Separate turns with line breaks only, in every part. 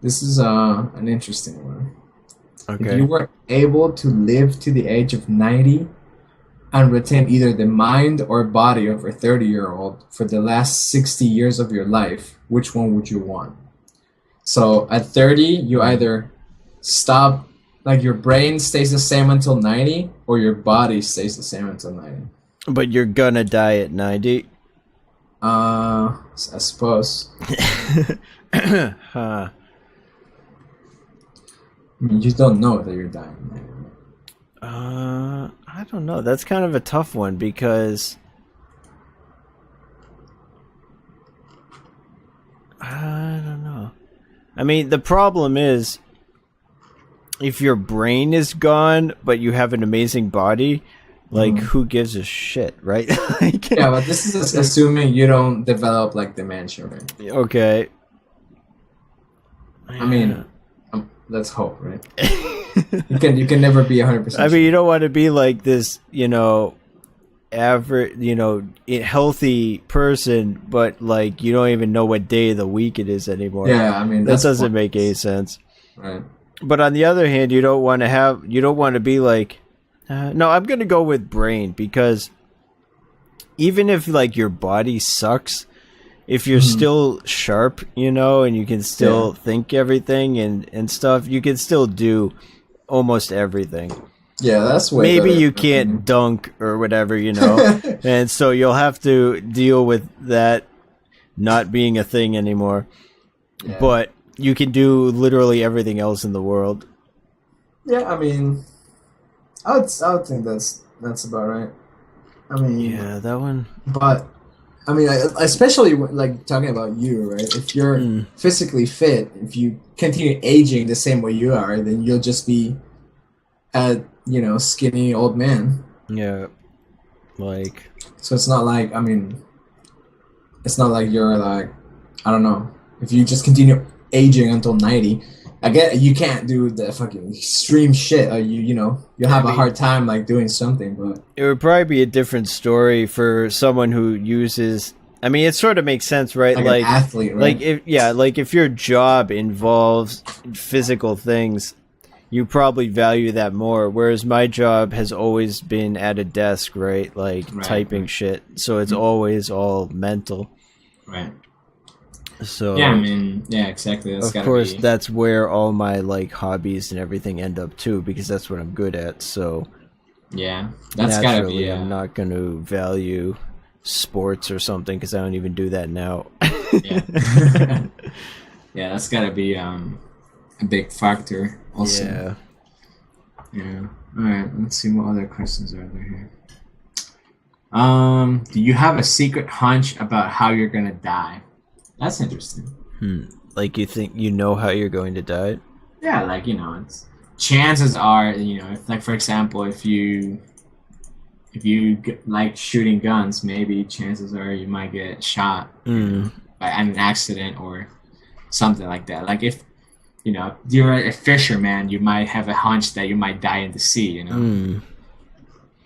This is an interesting one. If you
Okay.
were able to live to the age of 90 and retain either the mind or body of a 30-year-old for the last 60 years of your life, which one would you want? So at 30, you
Hmm.
either stop, like your brain stays the same until 90, or your body stays the same until 90.
But you're gonna die at 90.
I suppose.
Huh.
I mean, you don't know that you're dying.
I don't know. That's kind of a tough one because I don't know. I mean, the problem is if your brain is gone, but you have an amazing body, like
Mhm.
who gives a shit, right? Like,
Yeah, but this is assuming you don't develop like dementia, right?
okay.
I mean, let's hope, right? You can never be
I
100%
mean,
sure.
you don't want to be like this, average, healthy person, but like you don't even know what day of the week it is anymore.
Yeah, I mean
That
that's
doesn't make any
pointless,
sense.
right?
But on the other hand, you don't want to be like, no, I'm going to go with brain because even if like your body sucks, if you're
Mhm.
still sharp, and you can
Yeah.
still think everything and stuff, you can still do almost everything.
Yeah, that's way
Maybe
better in
you
my
can't
opinion.
dunk or whatever, and so you'll have to deal with that not being a thing anymore.
Yeah.
But you can do literally everything else in the world.
Yeah, I mean, I would think that's about right. I mean,
Yeah, that one.
but I mean, especially like talking about you, right? If you're
Mm,
physically fit, if you continue aging the same way you are, then you'll just be a skinny old man.
yeah, like
So it's not like, I mean, it's not like you're like, I don't know, if you just continue aging until 90. I get you can't do the fucking extreme shit. You'll
I
have a
mean,
hard time like doing something, but
it would probably be a different story for someone who uses. I mean, it sort of makes sense, right?
like an athlete, right?
Like if your job involves physical things, you probably value that more. Whereas my job has always been at a desk, right? Like
Right,
typing
right,
shit. So it's
Mhm.
always all mental.
Right. Yeah, I
So
mean, yeah, exactly. That's
of
gotta
course
be.
that's where all my like hobbies and everything end up too, because that's what I'm good at. So
Yeah, that's gotta be.
naturally, I'm not going to value sports or something because I don't even do that now.
Yeah. Yeah, that's gotta be a big factor. Also.
Yeah.
Yeah. All right. Let's see what other questions are there here. Do you have a secret hunch about how you're gonna die? That's interesting.
Hmm. Like you think you know how you're going to die?
Yeah, like it's chances are, if, like for example, if you like shooting guns, maybe chances are you might get shot,
Mm.
by an accident or something like that. Like if you're a fisherman, you might have a hunch that you might die in the sea.
Mm.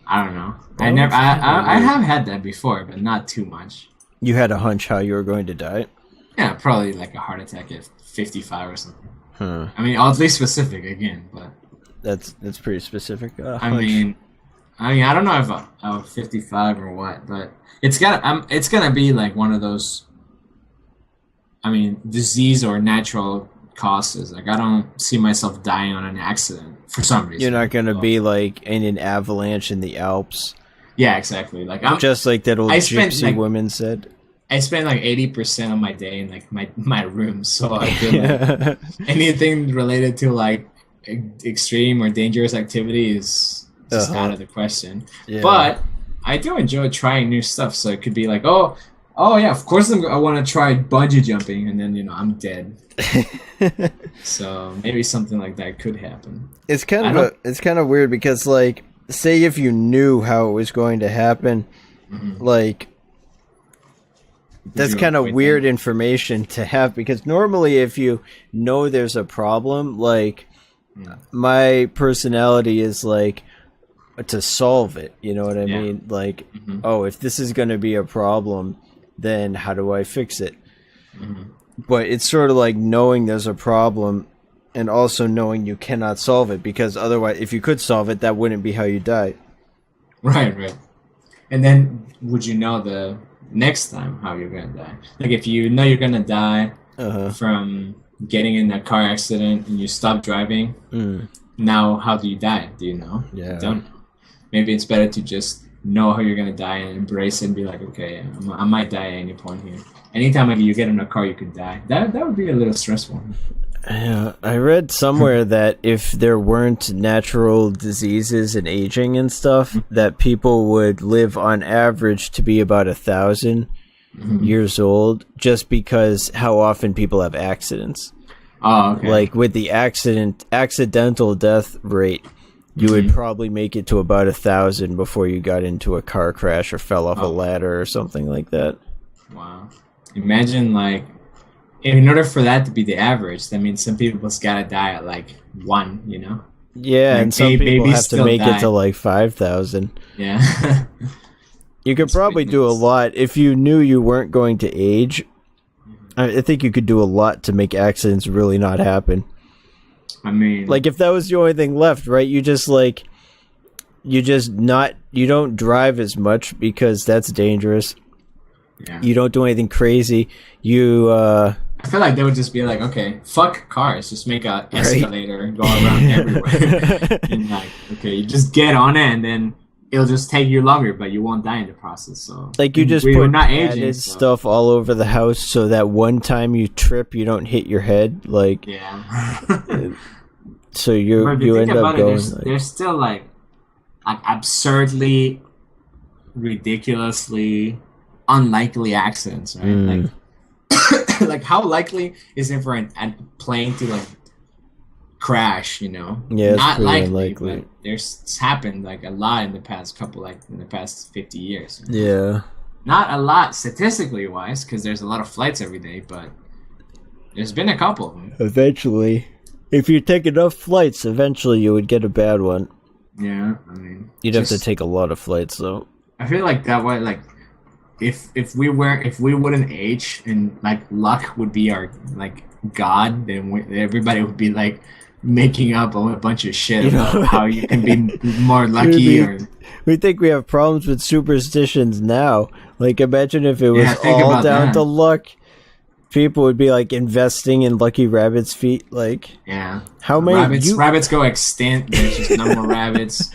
I don't know. I
That
never.
one's kind of
I
weird.
have had that before, but not too much.
You had a hunch how you were going to die?
Yeah, probably like a heart attack at 55 or something.
Huh.
I mean, oddly specific again, but
That's pretty specific.
I
Hunch.
mean, I don't know if I'm 55 or what, but it's gonna be like one of those. I mean, disease or natural causes. Like I don't see myself dying on an accident for some
You're
reason.
not going to
So,
be like in an avalanche in the Alps,
yeah, exactly. Like
just like that old
I spent
gypsy
like
woman said.
I spend like 80% of my day in like my room, so I feel like anything related to like extreme or dangerous activity is just out
Uh-huh.
of the question.
Yeah.
But I do enjoy trying new stuff, so it could be like, oh yeah, of course I want to try bungee jumping, and then I'm dead. So maybe something like that could happen. I don't.
It's kind of weird because like say if you knew how it was going to happen,
Mhm.
like
Would
that's
you
kind of
avoid
weird
them?
information to have because normally if you know there's a problem, like
Mm.
my personality is like to solve it, you know what I
Yeah.
mean? Like,
Hmm.
oh, if this is going to be a problem, then how do I fix it?
Hmm.
But it's sort of like knowing there's a problem and also knowing you cannot solve it, because otherwise, if you could solve it, that wouldn't be how you die.
Right, right. And then would you know the next time how you're gonna die? Like if you know you're gonna die from getting in a car accident and you stop driving, now how do you die? Do you know?
Yeah.
You don't know. Maybe it's better to just know how you're gonna die and embrace it and be like, okay, I might die at any point here. Anytime like you get in a car, you could die. That would be a little stressful.
Yeah, I read somewhere that if there weren't natural diseases and aging and stuff, that people would live on average to be about 1,000 years old, just because how often people have accidents.
Oh, okay.
Like with the accidental death rate, you would probably make it to about 1,000 before you got into a car crash or fell off a ladder or something like that.
Wow. Imagine like, in order for that to be the average, that means some people's gotta die at like 1, you know?
Yeah,
Like
and some people
babies
have to
still
make
die.
it to like 5,000.
Yeah.
You could probably do a lot if you knew you weren't going to age. I think you could do a lot to make accidents really not happen.
I mean,
Like if that was the only thing left, right? You don't drive as much because that's dangerous.
yeah.
You don't do anything crazy.
I feel like they would just be like, okay, fuck cars, just make a escalator and go around everywhere. And like, okay, you just get on it and then it'll just take you longer, but you won't die in the process. So
Like you just
we're
put
not
added
aging, so
stuff all over the house so that one time you trip, you don't hit your head. Like
yeah.
so
But if
you
think
end
about
up
it,
going.
there's still like absurdly, ridiculously unlikely accidents, right? Like, like how likely is it for a plane to like crash? You know,
Yeah, it's
not
pretty
likely,
unlikely.
but it's happened like a lot in the past in the past 50 years.
Yeah.
Not a lot statistically wise, because there's a lot of flights every day, but there's been a couple of them.
Eventually, if you take enough flights, eventually you would get a bad one.
Yeah, I mean,
You'd have to
just-
take a lot of flights, though.
I feel like that way, like if we wouldn't age and like luck would be our like god, then everybody would be like making up a bunch of shit about how you can be more lucky or.
We think we have problems with superstitions now. Like, imagine if it was
Yeah, think
all
about
down
that.
to luck. People would be like investing in Lucky Rabbit's feet. Like,
Yeah.
how many
Rabbits go extinct. There's just no more rabbits.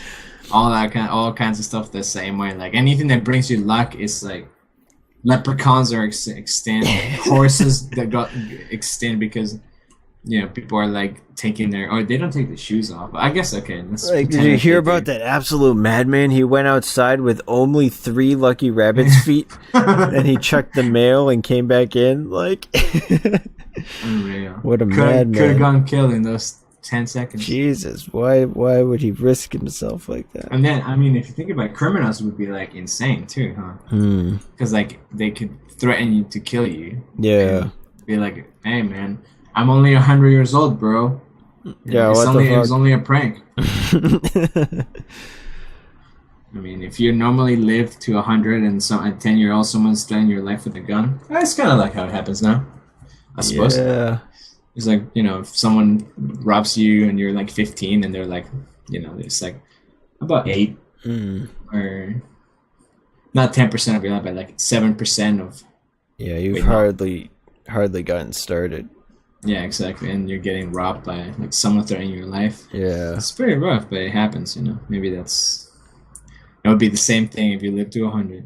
All kinds of stuff the same way. Like anything that brings you luck is like leprechauns are extinct. Horses that got extinct because people are like taking they don't take the shoes off. I guess okay.
Like, did you hear about that absolute madman? He went outside with only 3 Lucky Rabbit's feet, and he checked the mail and came back in. Like,
Unreal.
What a
Could have
madman!
gone killed in those 10 seconds.
Jesus, why would he risk himself like that?
And then, I mean, if you think about it, criminals would be like insane too, huh? Because like they could threaten you to kill you.
Yeah.
Be like, hey man, I'm only 100 years old, bro.
Yeah,
It's
what
only,
the
it was
fuck?
only a prank. I mean, if you normally live to 100 and at 10 years old, someone's threatening your life with a gun, it's kind of like how it happens now, I suppose.
Yeah.
It's like, if someone robs you and you're like 15 and they're like, it's like about 8 or not 10% of your life, but like 7% of.
Yeah, you've
Wait, no.
hardly gotten started.
Yeah, exactly. And you're getting robbed by like someone threatening your life.
Yeah.
It's pretty rough, but it happens, Maybe it would be the same thing if you lived to 100.